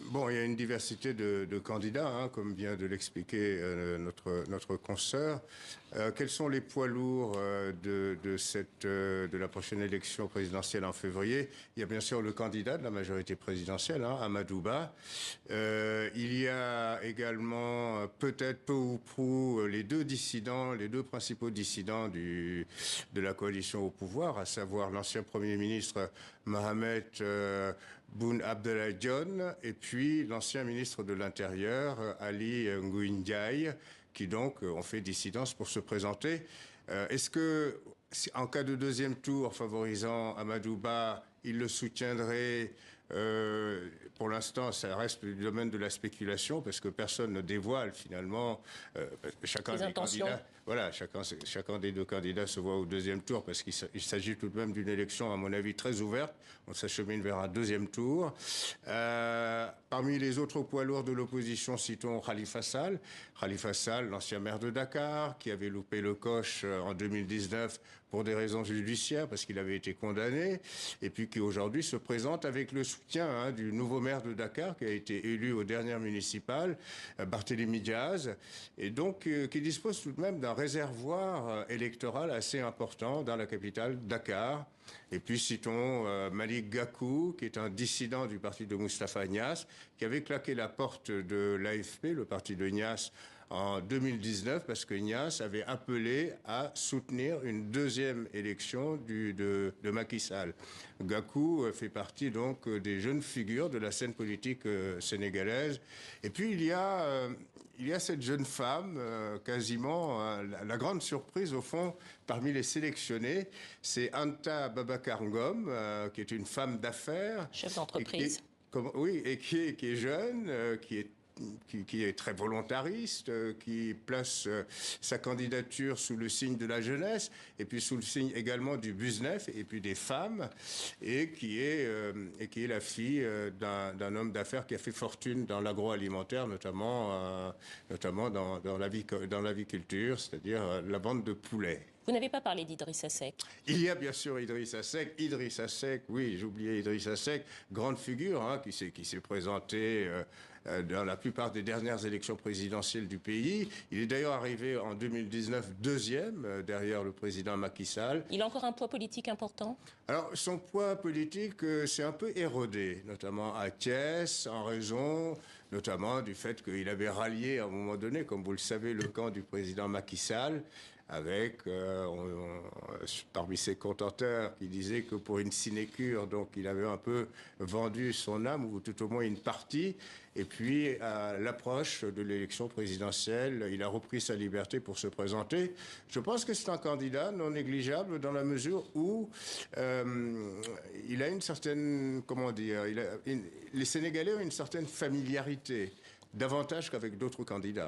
Bon, il y a une diversité de candidats, hein, comme vient de l'expliquer notre consoeur. Quels sont les poids lourds de la prochaine élection présidentielle en février? Il y a bien sûr le candidat de la majorité présidentielle, hein, Amadou Ba. Il y a également, peut-être peu ou prou, les deux dissidents, les deux principaux dissidents de la coalition au pouvoir, à savoir l'ancien Premier ministre Mohamed Boun Abdallah Dionne et puis l'ancien ministre de l'Intérieur Ali Ngouille Ndiaye, qui donc ont fait dissidence pour se présenter. Est-ce que, en cas de deuxième tour favorisant Amadou Ba, il le soutiendrait? Pour l'instant, ça reste du domaine de la spéculation parce que personne ne dévoile finalement. Chacun des candidats, voilà, chacun des deux candidats se voit au deuxième tour parce qu'il s'agit tout de même d'une élection, à mon avis, très ouverte. On s'achemine vers un deuxième tour. Parmi les autres poids lourds de l'opposition, citons Khalifa Sall. Khalifa Sall, l'ancien maire de Dakar, qui avait loupé le coche en 2019 pour des raisons judiciaires, parce qu'il avait été condamné, et puis qui aujourd'hui se présente avec le soutien du nouveau maire de Dakar, qui a été élu aux dernières municipales, Barthélémy Diaz, et donc qui dispose tout de même d'un réservoir électoral assez important dans la capitale, Dakar. Et puis citons Malick Gakou, qui est un dissident du parti de Moustapha Niasse, qui avait claqué la porte de l'AFP, le parti de Niasse, en 2019, parce que Niasse avait appelé à soutenir une deuxième élection de Macky Sall. Gakou fait partie donc des jeunes figures de la scène politique sénégalaise. Et puis il y a cette jeune femme, quasiment la grande surprise au fond parmi les sélectionnés, c'est Anta Babacar Ngom, qui est une femme d'affaires, chef d'entreprise. Oui, et qui est jeune, qui est très volontariste, qui place sa candidature sous le signe de la jeunesse, et puis sous le signe également du business, et puis des femmes, et qui est la fille d'un homme d'affaires qui a fait fortune dans l'agroalimentaire, notamment dans l'aviculture, c'est-à-dire la vente de poulets. Vous n'avez pas parlé d'Idrissa Seck. Il y a bien sûr Idrissa Seck. Idrissa Seck, oui, j'oubliais Idrissa Seck, grande figure qui s'est présenté dans la plupart des dernières élections présidentielles du pays. Il est d'ailleurs arrivé en 2019 deuxième derrière le président Macky Sall. Il a encore un poids politique important? Alors, son poids politique s'est un peu érodé, notamment à Thiès, en raison notamment du fait qu'il avait rallié à un moment donné, comme vous le savez, le camp du président Macky Sall, avec, parmi ses contenteurs, qui disaient que pour une sinécure, donc il avait un peu vendu son âme, ou tout au moins une partie, et puis à l'approche de l'élection présidentielle, il a repris sa liberté pour se présenter. Je pense que c'est un candidat non négligeable dans la mesure où il a une certaine, comment dire, les Sénégalais ont une certaine familiarité, davantage qu'avec d'autres candidats.